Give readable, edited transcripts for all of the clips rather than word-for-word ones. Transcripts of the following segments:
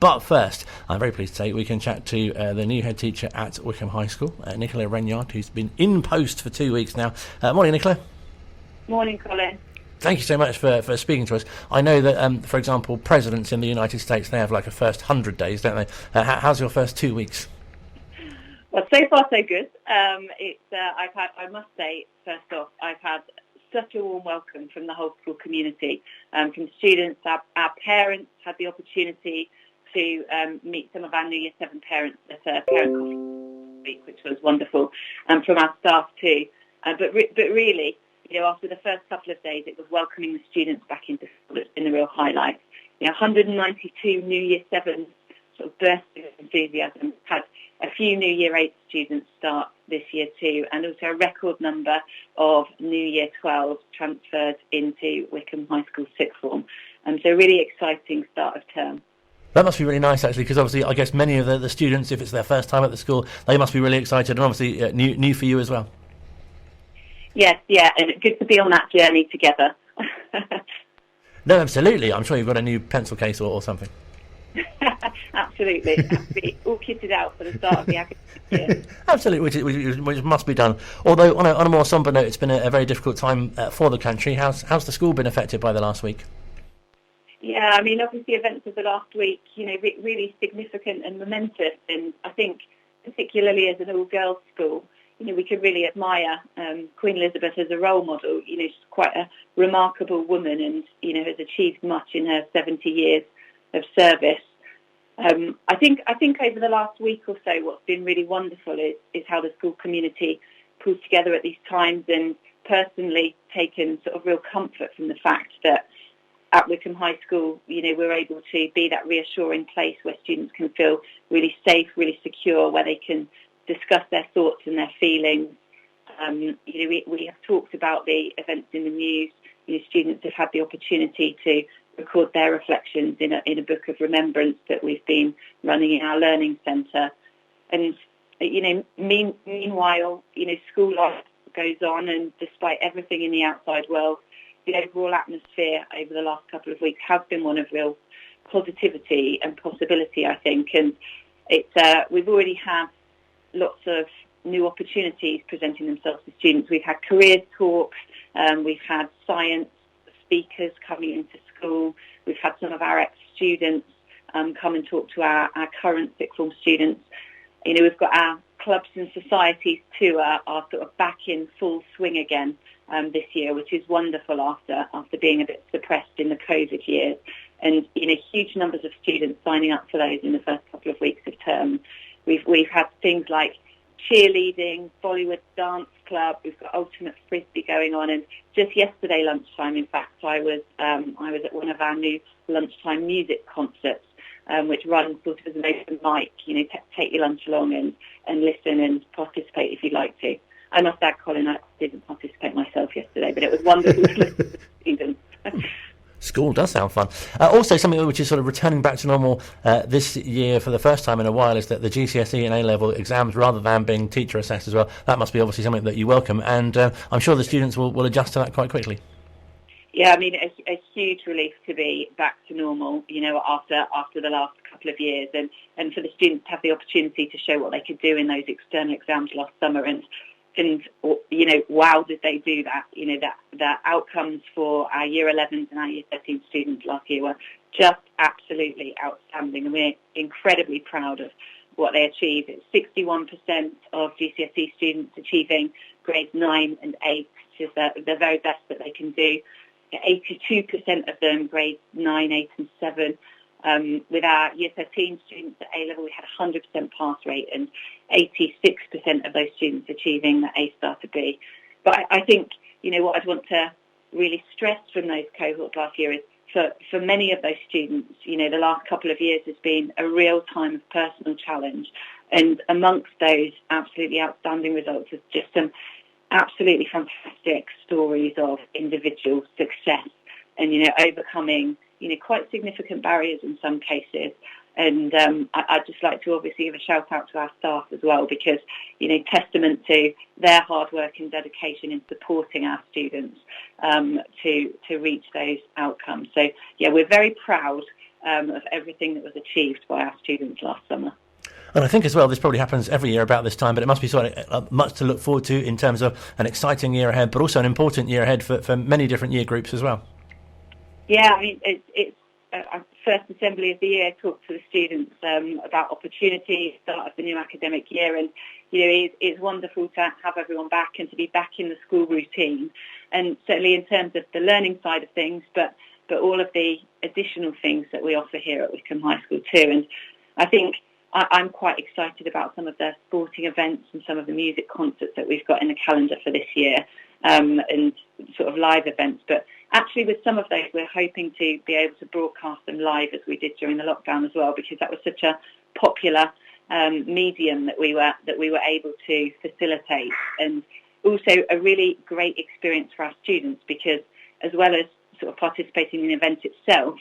But first, I'm very pleased to say we can chat to the new head teacher at Wycombe High School, Nicola Renyard, who's been in post for 2 weeks now. Morning, Nicola. Morning, Colin. Thank you so much for speaking to us. I know that, for example, presidents in the United States, they have like a first 100 days, don't they? How's your first 2 weeks? Well, so far so good. I must say, first off, I've had such a warm welcome from the whole school community, from students. Our parents had the opportunity to meet some of our New Year 7 parents at a parent coffee week, which was wonderful, and from our staff too. But really, after the first couple of days, it was welcoming the students back into school that's been the real highlight. 192 New Year 7 sort of bursting of enthusiasm. Had a few New Year 8 students start this year too, and also a record number of New Year 12 transferred into Wycombe High School sixth form. So really exciting start of term. That must be really nice, actually, because obviously I guess many of the students, if it's their first time at the school, they must be really excited, and obviously new for you as well. Yes, yeah, and it's good to be on that journey together. No, absolutely. I'm sure you've got a new pencil case or something. Absolutely. All kitted out for the start of the academic year. Absolutely, which must be done. Although, on a more sombre note, it's been a very difficult time for the country. How's the school been affected by the last week? Yeah, I mean, obviously events of the last week, really significant and momentous. And I think, particularly as an all-girls school, we could really admire Queen Elizabeth as a role model. She's quite a remarkable woman and, has achieved much in her 70 years of service. I think over the last week or so, what's been really wonderful is how the school community pulls together at these times, and personally taken sort of real comfort from the fact that at Wycombe High School, we're able to be that reassuring place where students can feel really safe, really secure, where they can discuss their thoughts and their feelings. We have talked about the events in the news. Students have had the opportunity to record their reflections in a book of remembrance that we've been running in our learning centre. And, meanwhile, school life goes on, and despite everything in the outside world, the overall atmosphere over the last couple of weeks has been one of real positivity and possibility, I think. And we've already had lots of new opportunities presenting themselves to students. We've had careers talks, we've had science speakers coming into school, we've had some of our ex-students come and talk to our current sixth form students. We've got our clubs and societies tour are sort of back in full swing again this year, which is wonderful after being a bit suppressed in the COVID years. And huge numbers of students signing up for those in the first couple of weeks of term. We've had things like cheerleading, Bollywood dance club. We've got ultimate frisbee going on, and just yesterday lunchtime, in fact, I was at one of our new lunchtime music concerts, which runs sort of as an open mic. Take your lunch along and listen and participate if you'd like to. I must add, Colin, I didn't participate myself yesterday, but it was wonderful to listen to students. School does sound fun. Also, something which is sort of returning back to normal this year for the first time in a while is that the GCSE and A-level exams, rather than being teacher assessed as well, that must be obviously something that you welcome, and I'm sure the students will adjust to that quite quickly. Yeah, I mean, a huge relief to be back to normal, after the last couple of years, and for the students to have the opportunity to show what they could do in those external exams last summer, and wow, did they do that? The outcomes for our Year 11s and our Year 13 students last year were just absolutely outstanding, and we're incredibly proud of what they achieved. It's 61% of GCSE students achieving grades 9 and 8, which is the very best that they can do. 82% of them grades 9, 8 and 7. With our Year 13 students at A-level, we had a 100% pass rate and 86% of those students achieving the A-star to B. But I think, what I'd want to really stress from those cohorts last year is for many of those students, the last couple of years has been a real time of personal challenge. And amongst those absolutely outstanding results is just some absolutely fantastic stories of individual success and, overcoming quite significant barriers in some cases. And I'd just like to obviously give a shout out to our staff as well, because, testament to their hard work and dedication in supporting our students to reach those outcomes. So, yeah, we're very proud of everything that was achieved by our students last summer. And I think as well, this probably happens every year about this time, but it must be sort of much to look forward to in terms of an exciting year ahead, but also an important year ahead for many different year groups as well. Yeah, I mean, it's first assembly of the year, talk to the students about opportunities, start of the new academic year, and it's wonderful to have everyone back and to be back in the school routine, and certainly in terms of the learning side of things, but all of the additional things that we offer here at Wycombe High School too. And I think I'm quite excited about some of the sporting events and some of the music concerts that we've got in the calendar for this year, and sort of live events. But actually with some of those, we're hoping to be able to broadcast them live as we did during the lockdown as well, because that was such a popular medium that we were able to facilitate, and also a really great experience for our students, because as well as sort of participating in the event itself,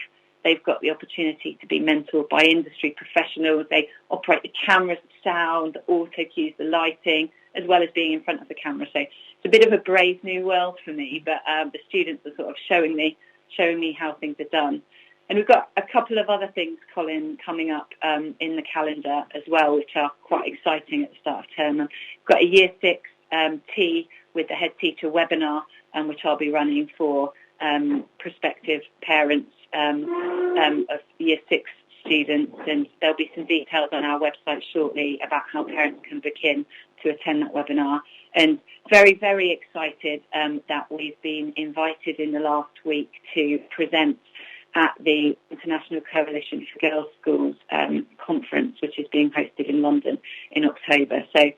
they've got the opportunity to be mentored by industry professionals. They operate the cameras, the sound, the auto cues, the lighting, as well as being in front of the camera. So it's a bit of a brave new world for me, but the students are sort of showing me how things are done. And we've got a couple of other things, Colin, coming up in the calendar as well, which are quite exciting at the start of term. We've got a Year 6 tea with the Headteacher webinar, which I'll be running for prospective parents of Year 6 students, and there'll be some details on our website shortly about how parents can book in to attend that webinar. And very, very excited that we've been invited in the last week to present at the International Coalition for Girls' Schools conference, which is being hosted in London in October. So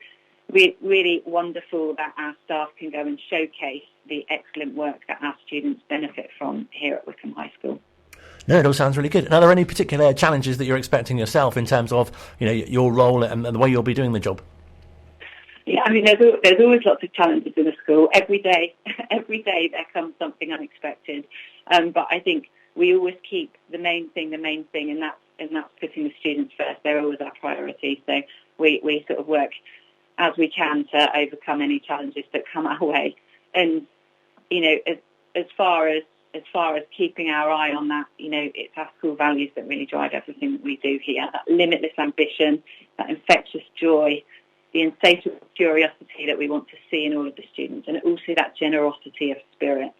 really wonderful that our staff can go and showcase the excellent work that our students benefit from here at Wycombe High School. No, it all sounds really good. And are there any particular challenges that you're expecting yourself in terms of your role and the way you'll be doing the job? Yeah, I mean, there's always lots of challenges in the school. Every day there comes something unexpected. But I think we always keep the main thing, and that's putting the students first. They're always our priority. So we sort of work as we can to overcome any challenges that come our way. And as far as keeping our eye on that, it's our school values that really drive everything that we do here. That limitless ambition, that infectious joy, the insatiable curiosity that we want to see in all of the students, and also that generosity of spirit.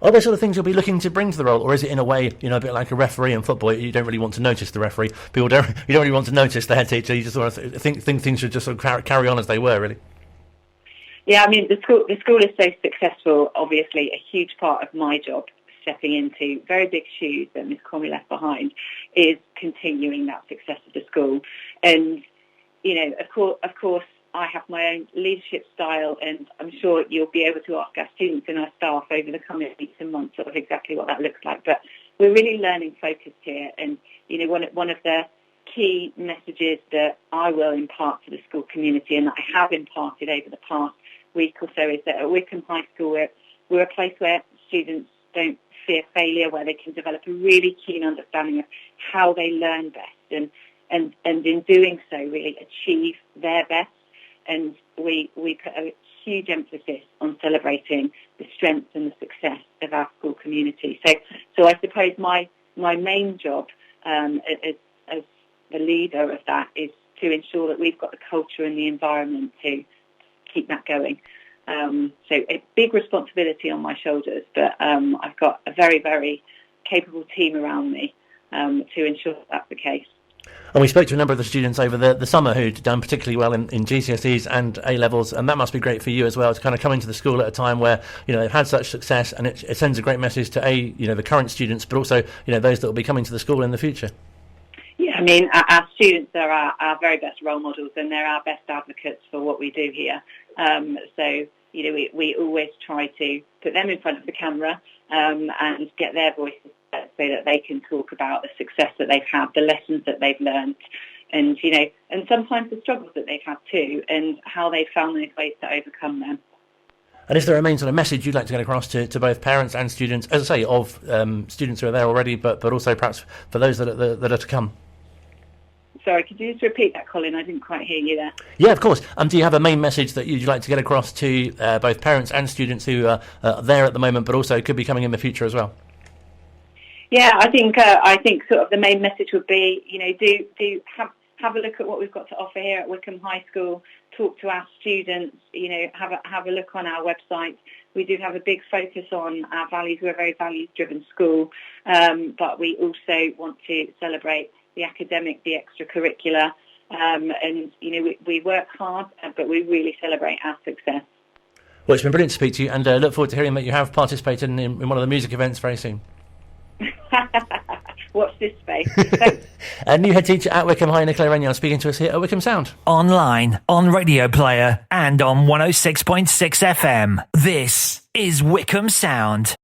Are there sort of things you'll be looking to bring to the role, or is it in a way, a bit like a referee in football? You don't really want to notice the referee. You don't really want to notice the head teacher. You just sort of think things should just sort of carry on as they were, really. Yeah, I mean, the school is so successful. Obviously, a huge part of my job, stepping into very big shoes that Miss Comey left behind, is continuing that success of the school. And of course, I have my own leadership style, and I'm sure you'll be able to ask our students and our staff over the coming weeks and months sort of exactly what that looks like. But we're really learning focused here, and one of the key messages that I will impart to the school community, and that I have imparted over the past week or so, is that at Wycombe High School we're a place where students don't fear failure, where they can develop a really keen understanding of how they learn best, and in doing so really achieve their best. And we put a huge emphasis on celebrating the strengths and the success of our school community. So I suppose my main job as the leader of that is to ensure that we've got the culture and the environment to keep that going. So a big responsibility on my shoulders, but I've got a very, very capable team around me to ensure that's the case. And we spoke to a number of the students over the summer who'd done particularly well in GCSEs and A-levels, and that must be great for you as well, to kind of come into the school at a time where they've had such success, and it sends a great message to the current students, but also those that will be coming to the school in the future. Yeah, I mean, our students are our very best role models, and they're our best advocates for what we do here. So we always try to put them in front of the camera and get their voices so that they can talk about the success that they've had, the lessons that they've learned, and sometimes the struggles that they've had too, and how they've found those ways to overcome them. And is there a main sort of message you'd like to get across to both parents and students, as I say, of students who are there already, but also perhaps for those that are to come? Sorry, could you just repeat that, Colin? I didn't quite hear you there. Yeah, of course. Do you have a main message that you'd like to get across to both parents and students who are there at the moment, but also could be coming in the future as well? Yeah, I think sort of the main message would be, do have a look at what we've got to offer here at Wycombe High School. Talk to our students. Have a look on our website. We do have a big focus on our values. We're a very values-driven school, but we also want to celebrate the academic, the extracurricular, and we work hard, but we really celebrate our success. Well, it's been brilliant to speak to you, and look forward to hearing that you have participated in one of the music events very soon. Watch this space. A new head teacher at Wycombe High, Nicola Renyard, speaking to us here at Wycombe Sound. Online, on Radio Player, and on 106.6 FM. This is Wycombe Sound.